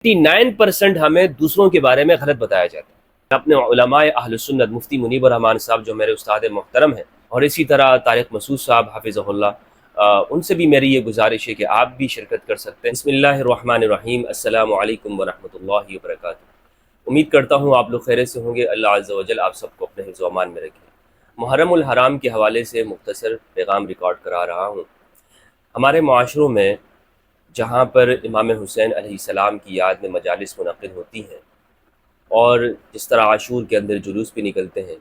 99% ہمیں دوسروں کے بارے میں غلط بتایا جاتا ہے۔ اپنے علماء اہل سنت مفتی منیب الرحمان صاحب جو میرے استاد محترم ہیں، اور اسی طرح طارق مسعود صاحب حافظہ اللہ، ان سے بھی میری یہ گزارش ہے کہ آپ بھی شرکت کر سکتے ہیں۔ بسم اللہ الرحمن الرحیم، السلام علیکم ورحمۃ اللہ وبرکاتہ۔ امید کرتا ہوں آپ لوگ خیریت سے ہوں گے۔ اللہ عز و جل آپ سب کو اپنے حفظ و امان میں رکھے۔ محرم الحرام کے حوالے سے مختصر پیغام ریکارڈ کرا رہا ہوں۔ ہمارے معاشروں میں جہاں پر امام حسین علیہ السلام کی یاد میں مجالس منعقد ہوتی ہیں، اور جس طرح عاشور کے اندر جلوس بھی نکلتے ہیں،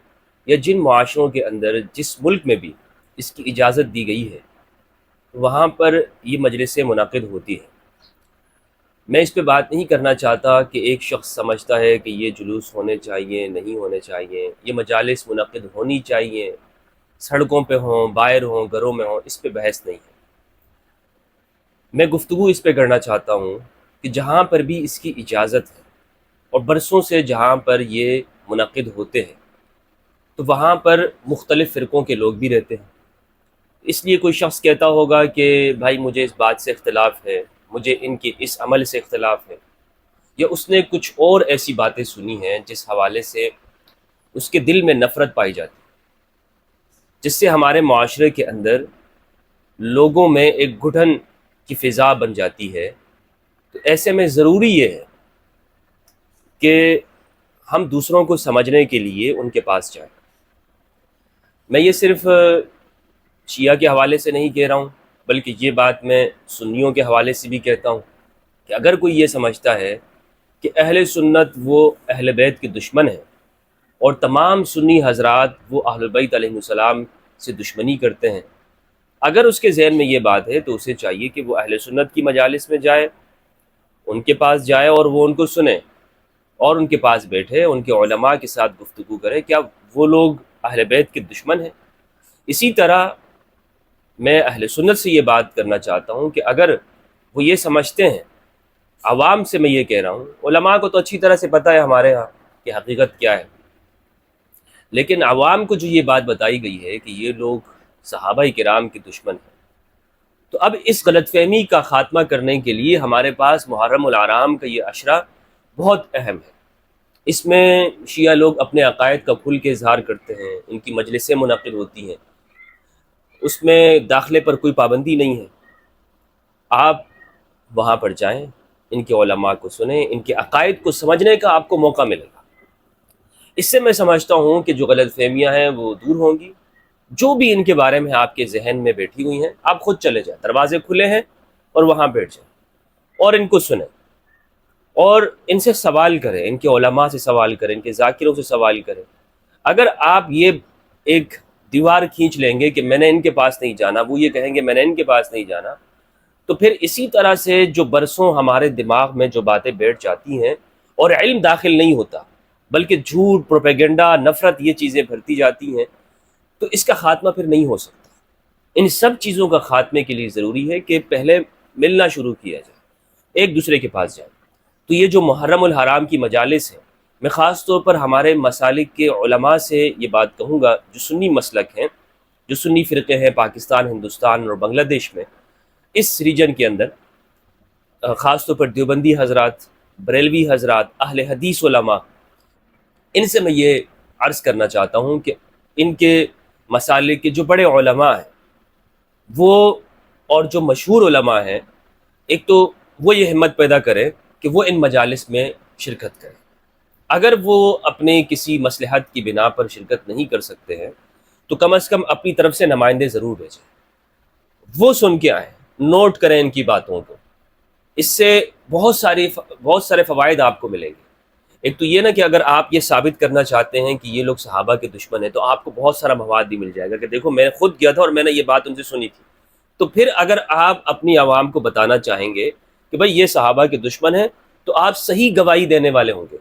یا جن معاشروں کے اندر جس ملک میں بھی اس کی اجازت دی گئی ہے وہاں پر یہ مجلسیں منعقد ہوتی ہیں۔ میں اس پہ بات نہیں کرنا چاہتا کہ ایک شخص سمجھتا ہے کہ یہ جلوس ہونے چاہیے، نہیں ہونے چاہیے، یہ مجالس منعقد ہونی چاہیے، سڑکوں پہ ہوں، باہر ہوں، گھروں میں ہوں، اس پہ بحث نہیں ہے۔ میں گفتگو اس پہ کرنا چاہتا ہوں کہ جہاں پر بھی اس کی اجازت ہے اور برسوں سے جہاں پر یہ منعقد ہوتے ہیں تو وہاں پر مختلف فرقوں کے لوگ بھی رہتے ہیں۔ اس لیے کوئی شخص کہتا ہوگا کہ بھائی مجھے اس بات سے اختلاف ہے، مجھے ان کے اس عمل سے اختلاف ہے، یا اس نے کچھ اور ایسی باتیں سنی ہیں جس حوالے سے اس کے دل میں نفرت پائی جاتی ہے، جس سے ہمارے معاشرے کے اندر لوگوں میں ایک گھٹن کی فضا بن جاتی ہے۔ تو ایسے میں ضروری یہ ہے کہ ہم دوسروں کو سمجھنے کے لیے ان کے پاس جائیں۔ میں یہ صرف شیعہ کے حوالے سے نہیں کہہ رہا ہوں، بلکہ یہ بات میں سنیوں کے حوالے سے بھی کہتا ہوں کہ اگر کوئی یہ سمجھتا ہے کہ اہل سنت وہ اہل بیت کے دشمن ہیں اور تمام سنی حضرات وہ اہل بیت علیہ السلام سے دشمنی کرتے ہیں، اگر اس کے ذہن میں یہ بات ہے تو اسے چاہیے کہ وہ اہل سنت کی مجالس میں جائے، ان کے پاس جائے اور وہ ان کو سنے اور ان کے پاس بیٹھے، ان کے علماء کے ساتھ گفتگو کرے۔ کیا وہ لوگ اہل بیت کے دشمن ہیں؟ اسی طرح میں اہل سنت سے یہ بات کرنا چاہتا ہوں کہ اگر وہ یہ سمجھتے ہیں، عوام سے میں یہ کہہ رہا ہوں، علماء کو تو اچھی طرح سے پتہ ہے ہمارے ہاں کہ حقیقت کیا ہے، لیکن عوام کو جو یہ بات بتائی گئی ہے کہ یہ لوگ صحابہ کرام کے دشمن ہیں، تو اب اس غلط فہمی کا خاتمہ کرنے کے لیے ہمارے پاس محرم الحرام کا یہ عشرہ بہت اہم ہے۔ اس میں شیعہ لوگ اپنے عقائد کا کھل کے اظہار کرتے ہیں، ان کی مجلسیں منعقد ہوتی ہیں، اس میں داخلے پر کوئی پابندی نہیں ہے۔ آپ وہاں پر جائیں، ان کے علماء کو سنیں، ان کے عقائد کو سمجھنے کا آپ کو موقع ملے گا۔ اس سے میں سمجھتا ہوں کہ جو غلط فہمیاں ہیں وہ دور ہوں گی۔ جو بھی ان کے بارے میں آپ کے ذہن میں بیٹھی ہوئی ہیں، آپ خود چلے جائیں، دروازے کھلے ہیں اور وہاں بیٹھ جائیں اور ان کو سنیں اور ان سے سوال کریں، ان کے علماء سے سوال کریں، ان کے ذاکروں سے سوال کریں۔ اگر آپ یہ ایک دیوار کھینچ لیں گے کہ میں نے ان کے پاس نہیں جانا، وہ یہ کہیں گے میں نے ان کے پاس نہیں جانا، تو پھر اسی طرح سے جو برسوں ہمارے دماغ میں جو باتیں بیٹھ جاتی ہیں اور علم داخل نہیں ہوتا، بلکہ جھوٹ، پروپیگنڈا، نفرت، یہ چیزیں بھرتی جاتی ہیں، تو اس کا خاتمہ پھر نہیں ہو سکتا۔ ان سب چیزوں کا خاتمے کے لیے ضروری ہے کہ پہلے ملنا شروع کیا جائے، ایک دوسرے کے پاس جائیں۔ تو یہ جو محرم الحرام کی مجالس ہیں، میں خاص طور پر ہمارے مسالک کے علماء سے یہ بات کہوں گا جو سنی مسلک ہیں، جو سنی فرقے ہیں پاکستان، ہندوستان اور بنگلہ دیش میں، اس ریجن کے اندر خاص طور پر دیوبندی حضرات، بریلوی حضرات، اہل حدیث علماء، ان سے میں یہ عرض کرنا چاہتا ہوں کہ ان کے مسالک کے جو بڑے علماء ہیں وہ، اور جو مشہور علماء ہیں، ایک تو وہ یہ ہمت پیدا کریں کہ وہ ان مجالس میں شرکت کریں۔ اگر وہ اپنے کسی مصلحت کی بنا پر شرکت نہیں کر سکتے ہیں تو کم از کم اپنی طرف سے نمائندے ضرور بھیجیں، وہ سن کے آئیں، نوٹ کریں ان کی باتوں کو۔ اس سے بہت سارے فوائد آپ کو ملیں گے۔ ایک تو یہ نا کہ اگر آپ یہ ثابت کرنا چاہتے ہیں کہ یہ لوگ صحابہ کے دشمن ہیں، تو آپ کو بہت سارا مواد بھی مل جائے گا کہ دیکھو میں خود گیا تھا اور میں نے یہ بات ان سے سنی تھی۔ تو پھر اگر آپ اپنی عوام کو بتانا چاہیں گے کہ بھائی یہ صحابہ کے دشمن ہیں، تو آپ صحیح گواہی دینے والے ہوں گے۔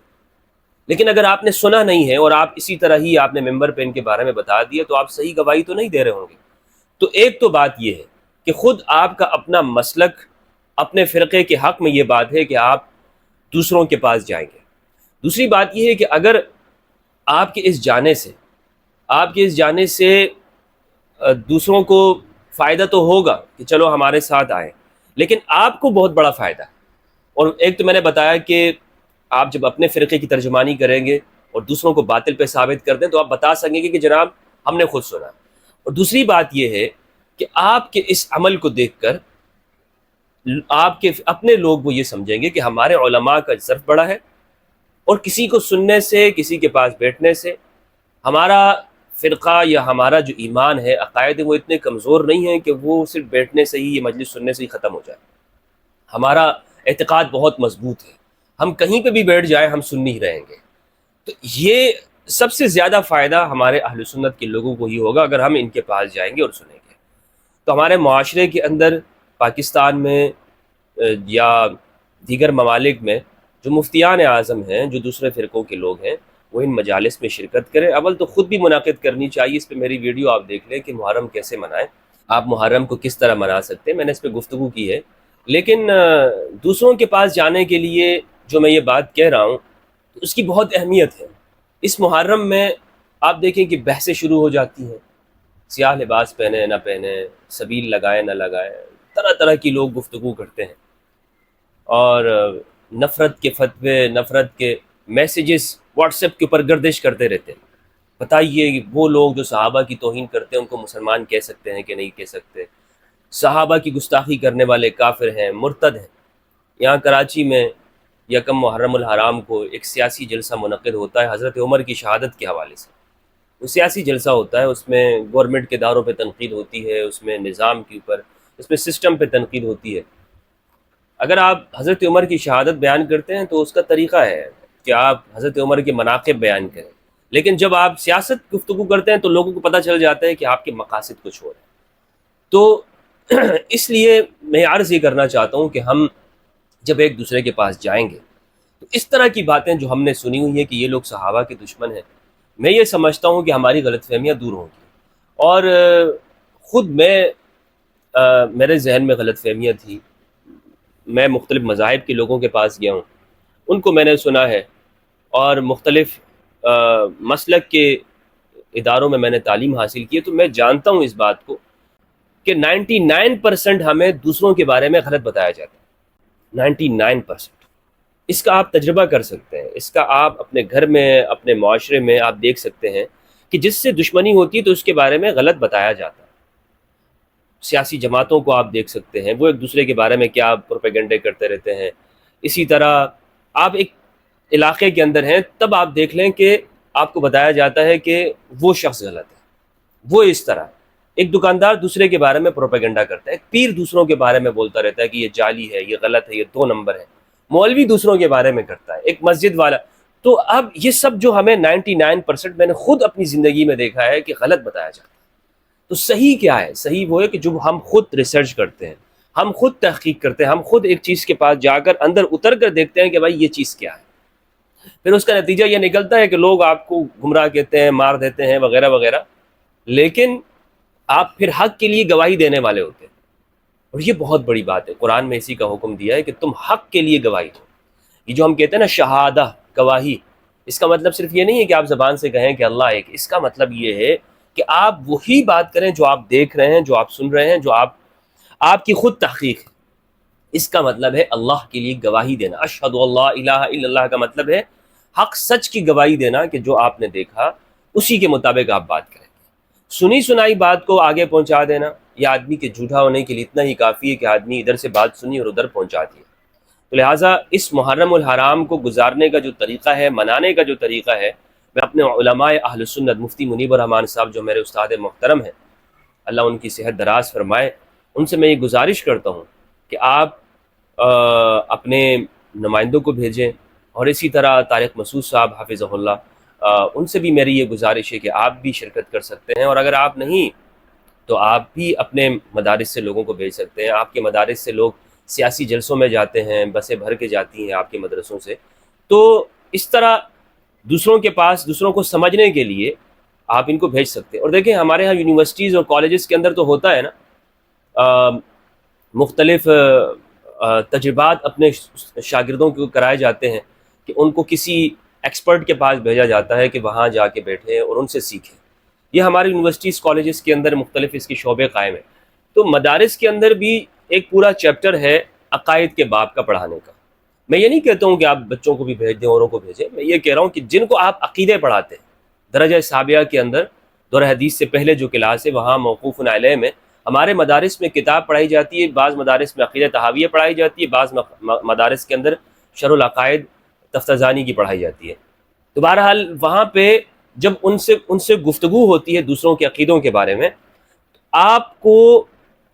لیکن اگر آپ نے سنا نہیں ہے اور آپ اسی طرح ہی آپ نے ممبر پہ ان کے بارے میں بتا دیا، تو آپ صحیح گواہی تو نہیں دے رہے ہوں گے۔ تو ایک تو بات یہ ہے کہ خود آپ کا اپنا مسلک، اپنے فرقے کے حق میں یہ بات ہے کہ آپ دوسروں کے پاس جائیں گے۔ دوسری بات یہ ہے کہ اگر آپ کے اس جانے سے دوسروں کو فائدہ تو ہوگا کہ چلو ہمارے ساتھ آئیں، لیکن آپ کو بہت بڑا فائدہ ہے، اور ایک تو میں نے بتایا کہ آپ جب اپنے فرقے کی ترجمانی کریں گے اور دوسروں کو باطل پہ ثابت کر دیں تو آپ بتا سکیں گے کہ جناب ہم نے خود سنا. اور دوسری بات یہ ہے کہ آپ کے اس عمل کو دیکھ کر آپ کے اپنے لوگ وہ یہ سمجھیں گے کہ ہمارے علماء کا ظرف بڑا ہے، اور کسی کو سننے سے، کسی کے پاس بیٹھنے سے ہمارا فرقہ یا ہمارا جو ایمان ہے، عقائد وہ اتنے کمزور نہیں ہیں کہ وہ صرف بیٹھنے سے ہی، یہ مجلس سننے سے ہی ختم ہو جائے. ہمارا اعتقاد بہت مضبوط ہے، ہم کہیں پہ بھی بیٹھ جائیں ہم سنی ہی رہیں گے. تو یہ سب سے زیادہ فائدہ ہمارے اہل سنت کے لوگوں کو ہی ہوگا اگر ہم ان کے پاس جائیں گے اور سنیں گے. تو ہمارے معاشرے کے اندر پاکستان میں یا دیگر ممالک میں جو مفتیان اعظم ہیں، جو دوسرے فرقوں کے لوگ ہیں، وہ ان مجالس میں شرکت کریں. اول تو خود بھی منعقد کرنی چاہیے. اس پہ میری ویڈیو آپ دیکھ لیں کہ محرم کیسے منائیں، آپ محرم کو کس طرح منا سکتے ہیں، میں نے اس پہ گفتگو کی ہے. لیکن دوسروں کے پاس جانے کے لیے جو میں یہ بات کہہ رہا ہوں تو اس کی بہت اہمیت ہے. اس محرم میں آپ دیکھیں کہ بحثیں شروع ہو جاتی ہیں، سیاہ لباس پہنے نہ پہنے، سبیل لگائے نہ لگائے، طرح طرح کی لوگ گفتگو کرتے ہیں، اور نفرت کے فتوے، نفرت کے میسیجز واٹس ایپ کے اوپر گردش کرتے رہتے ہیں. بتائیے وہ لوگ جو صحابہ کی توہین کرتے ہیں ان کو مسلمان کہہ سکتے ہیں کہ نہیں کہہ سکتے؟ صحابہ کی گستاخی کرنے والے کافر ہیں، مرتد ہیں. یہاں کراچی میں یکم محرم الحرام کو ایک سیاسی جلسہ منعقد ہوتا ہے حضرت عمر کی شہادت کے حوالے سے. وہ سیاسی جلسہ ہوتا ہے، اس میں گورنمنٹ کے اداروں پہ تنقید ہوتی ہے، اس میں نظام کے اوپر، اس میں سسٹم پہ تنقید ہوتی ہے. اگر آپ حضرت عمر کی شہادت بیان کرتے ہیں تو اس کا طریقہ ہے کہ آپ حضرت عمر کے مناقب بیان کریں، لیکن جب آپ سیاست گفتگو کرتے ہیں تو لوگوں کو پتہ چل جاتا ہے کہ آپ کے مقاصد کچھ اور ہیں. تو اس لیے میں عرض یہ کرنا چاہتا ہوں کہ ہم جب ایک دوسرے کے پاس جائیں گے تو اس طرح کی باتیں جو ہم نے سنی ہوئی ہیں کہ یہ لوگ صحابہ کے دشمن ہیں، میں یہ سمجھتا ہوں کہ ہماری غلط فہمیاں دور ہوں گی. اور خود میرے ذہن میں غلط فہمیاں تھی. میں مختلف مذاہب کے لوگوں کے پاس گیا ہوں، ان کو میں نے سنا ہے، اور مختلف مسلک کے اداروں میں نے تعلیم حاصل کی ہے. تو میں جانتا ہوں اس بات کو کہ 99% ہمیں دوسروں کے بارے میں غلط بتایا جاتا ہے. 99%. اس کا آپ تجربہ کر سکتے ہیں، اس کا آپ اپنے گھر میں، اپنے معاشرے میں آپ دیکھ سکتے ہیں کہ جس سے دشمنی ہوتی ہے تو اس کے بارے میں غلط بتایا جاتا ہے. سیاسی جماعتوں کو آپ دیکھ سکتے ہیں، وہ ایک دوسرے کے بارے میں کیا پروپیگنڈے کرتے رہتے ہیں. اسی طرح آپ ایک علاقے کے اندر ہیں تب آپ دیکھ لیں کہ آپ کو بتایا جاتا ہے کہ وہ شخص غلط ہے، وہ اس طرح. ایک دکاندار دوسرے کے بارے میں پروپیگنڈا کرتا ہے، ایک پیر دوسروں کے بارے میں بولتا رہتا ہے کہ یہ جعلی ہے، یہ غلط ہے، یہ 2 نمبر ہے. مولوی دوسروں کے بارے میں کرتا ہے، ایک مسجد والا. تو اب یہ سب جو ہمیں 99% میں نے خود اپنی زندگی میں دیکھا ہے کہ غلط بتایا جاتا ہے. تو صحیح کیا ہے؟ صحیح وہ ہے کہ جو ہم خود ریسرچ کرتے ہیں، ہم خود تحقیق کرتے ہیں، ہم خود ایک چیز کے پاس جا کر اندر اتر کر دیکھتے ہیں کہ بھائی یہ چیز کیا ہے. پھر اس کا نتیجہ یہ نکلتا ہے کہ لوگ آپ کو گمراہ کہتے ہیں، مار دیتے ہیں، وغیرہ وغیرہ، لیکن آپ پھر حق کے لیے گواہی دینے والے ہوتے ہیں. اور یہ بہت بڑی بات ہے، قرآن میں اسی کا حکم دیا ہے کہ تم حق کے لیے گواہی دو. یہ جو ہم کہتے ہیں نا شہادہ، گواہی، اس کا مطلب صرف یہ نہیں ہے کہ آپ زبان سے کہیں کہ اللہ ایک. اس کا مطلب یہ ہے کہ آپ وہی بات کریں جو آپ دیکھ رہے ہیں، جو آپ سن رہے ہیں، جو آپ کی خود تحقیق ہے. اس کا مطلب ہے اللہ کے لیے گواہی دینا. اشہد اللہ الہ الا اللہ کا مطلب ہے حق سچ کی گواہی دینا کہ جو آپ نے دیکھا اسی کے مطابق آپ بات کریں. سنی سنائی بات کو آگے پہنچا دینا یہ آدمی کے جھوٹا ہونے کے لیے اتنا ہی کافی ہے کہ آدمی ادھر سے بات سنی اور ادھر پہنچا دی. تو لہٰذا اس محرم الحرام کو گزارنے کا جو طریقہ ہے، منانے کا جو طریقہ ہے، میں اپنے علماء اہل سنت مفتی منیب الرحمان صاحب جو میرے استاد محترم ہیں، اللہ ان کی صحت دراز فرمائے، ان سے میں یہ گزارش کرتا ہوں کہ آپ اپنے نمائندوں کو بھیجیں. اور اسی طرح طارق مسعود صاحب حافظہ اللہ، ان سے بھی میری یہ گزارش ہے کہ آپ بھی شرکت کر سکتے ہیں. اور اگر آپ نہیں تو آپ بھی اپنے مدارس سے لوگوں کو بھیج سکتے ہیں. آپ کے مدارس سے لوگ سیاسی جلسوں میں جاتے ہیں، بسیں بھر کے جاتی ہیں آپ کے مدرسوں سے. تو اس طرح دوسروں کے پاس، دوسروں کو سمجھنے کے لیے آپ ان کو بھیج سکتے ہیں. اور دیکھیں ہمارے ہاں یونیورسٹیز اور کالجز کے اندر تو ہوتا ہے نا، مختلف تجربات اپنے شاگردوں کو کرائے جاتے ہیں کہ ان کو کسی ایکسپرٹ کے پاس بھیجا جاتا ہے کہ وہاں جا کے بیٹھیں اور ان سے سیکھیں. یہ ہمارے یونیورسٹیز کالجز کے اندر مختلف اس کے شعبے قائم ہیں. تو مدارس کے اندر بھی ایک پورا چیپٹر ہے عقائد کے باب کا پڑھانے کا. میں یہ نہیں کہتا ہوں کہ آپ بچوں کو بھی بھیج دیں، اوروں کو بھیجیں، میں یہ کہہ رہا ہوں کہ جن کو آپ عقیدے پڑھاتے ہیں، درجہ ثابیہ کے اندر دور حدیث سے پہلے جو کلاس ہے وہاں موقوف علیہ میں ہمارے مدارس میں کتاب پڑھائی جاتی ہے، بعض مدارس میں عقیدہ تحاویہ پڑھائی جاتی ہے، بعض مدارس کے اندر شرح العقائد تفتزانی کی پڑھائی جاتی ہے۔ تو بہرحال وہاں پہ جب ان سے گفتگو ہوتی ہے دوسروں کے عقیدوں کے بارے میں، آپ کو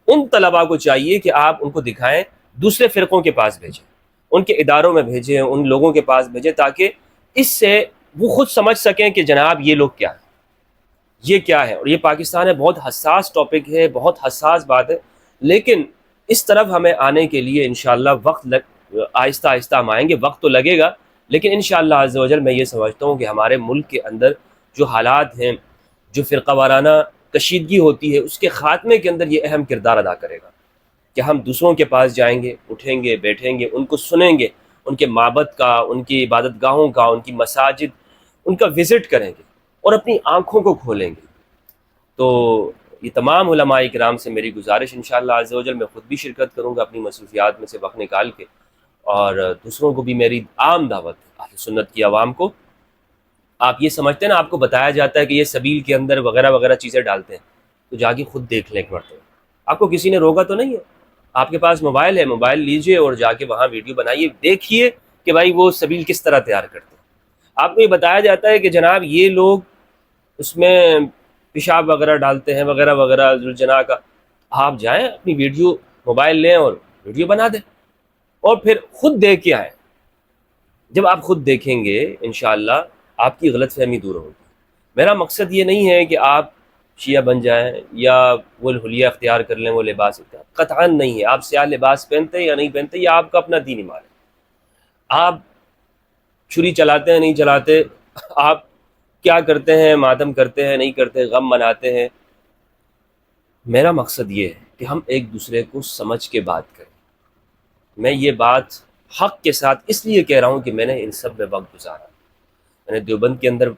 ان طلباء کو چاہیے کہ آپ ان کو دکھائیں، دوسرے فرقوں کے پاس بھیجیں، ان کے اداروں میں بھیجیں، ان لوگوں کے پاس بھیجیں، تاکہ اس سے وہ خود سمجھ سکیں کہ جناب یہ لوگ کیا ہیں، یہ کیا ہے۔ اور یہ پاکستان ہے، بہت حساس ٹاپک ہے، بہت حساس بات ہے، لیکن اس طرف ہمیں آنے کے لیے انشاءاللہ آہستہ آہستہ ہم آئیں گے، وقت تو لگے گا، لیکن انشاءاللہ عز و جل میں یہ سمجھتا ہوں کہ ہمارے ملک کے اندر جو حالات ہیں، جو فرقہ وارانہ کشیدگی ہوتی ہے، اس کے خاتمے کے اندر یہ اہم کردار ادا کرے گا کہ ہم دوسروں کے پاس جائیں گے، اٹھیں گے، بیٹھیں گے، ان کو سنیں گے، ان کے معبد کا، ان کی عبادت گاہوں کا، ان کی مساجد، ان کا وزٹ کریں گے اور اپنی آنکھوں کو کھولیں گے۔ تو یہ تمام علماء کرام سے میری گزارش انشاءاللہ عز و جل، میں خود بھی شرکت کروں گا اپنی مصروفیات میں سے وقت نکال کے، اور دوسروں کو بھی میری عام دعوت ہے، اہل سنت کی عوام کو، آپ یہ سمجھتے ہیں نا، آپ کو بتایا جاتا ہے کہ یہ سبیل کے اندر وغیرہ وغیرہ چیزیں ڈالتے ہیں، تو جا کے خود دیکھ لیں ایک مرتبہ، آپ کو کسی نے روکا تو نہیں ہے، آپ کے پاس موبائل ہے، موبائل لیجئے اور جا کے وہاں ویڈیو بنائیے، دیکھیے کہ بھائی وہ سبیل کس طرح تیار کرتے ہیں۔ آپ کو یہ بتایا جاتا ہے کہ جناب یہ لوگ اس میں پیشاب وغیرہ ڈالتے ہیں وغیرہ وغیرہ ذوالجناح کا، آپ جائیں اپنی ویڈیو موبائل لیں اور ویڈیو بنا دیں اور پھر خود دیکھ کے آئیں۔ جب آپ خود دیکھیں گے انشاءاللہ آپ کی غلط فہمی دور ہوگی۔ میرا مقصد یہ نہیں ہے کہ آپ شیعہ بن جائیں یا وہ حلیہ اختیار کر لیں، وہ لباس اختیار، قطعاً نہیں ہے۔ آپ سیاہ لباس پہنتے ہیں یا نہیں پہنتے، یہ آپ کا اپنا دین ایمان ہے۔ آپ چھری چلاتے ہیں نہیں چلاتے، آپ کیا کرتے ہیں، ماتم کرتے ہیں نہیں کرتے، غم مناتے ہیں، میرا مقصد یہ ہے کہ ہم ایک دوسرے کو سمجھ کے بات کریں۔ میں یہ بات حق کے ساتھ اس لیے کہہ رہا ہوں کہ میں نے ان سب میں وقت گزارا، میں نے دیوبند کے اندر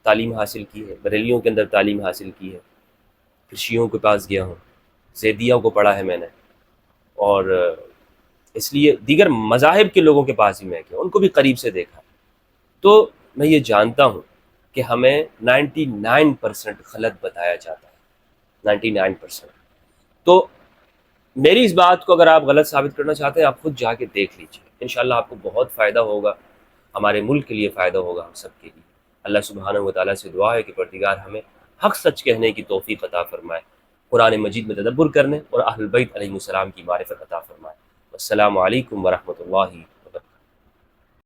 تعلیم حاصل کی ہے، بریلیوں کے اندر تعلیم حاصل کی ہے، پھر شیعوں کے پاس گیا ہوں، زیدیوں کو پڑھا ہے میں نے، اور اس لیے دیگر مذاہب کے لوگوں کے پاس بھی میں گیا، ان کو بھی قریب سے دیکھا۔ تو میں یہ جانتا ہوں کہ ہمیں 99% غلط بتایا جاتا ہے، 99%۔ تو میری اس بات کو اگر آپ غلط ثابت کرنا چاہتے ہیں، آپ خود جا کے دیکھ لیجیے، انشاءاللہ آپ کو بہت فائدہ ہوگا، ہمارے ملک کے لیے فائدہ ہوگا، ہم سب کے لیے۔ اللہ سبحانہ و تعالیٰ سے دعا ہے کہ پروردگار ہمیں حق سچ کہنے کی توفیق عطا فرمائے، قرآن مجید میں تدبر کرنے اور اہل بیت علیہ السلام کی معرفت عطا فرمائے۔ السلام علیکم ورحمۃ اللہ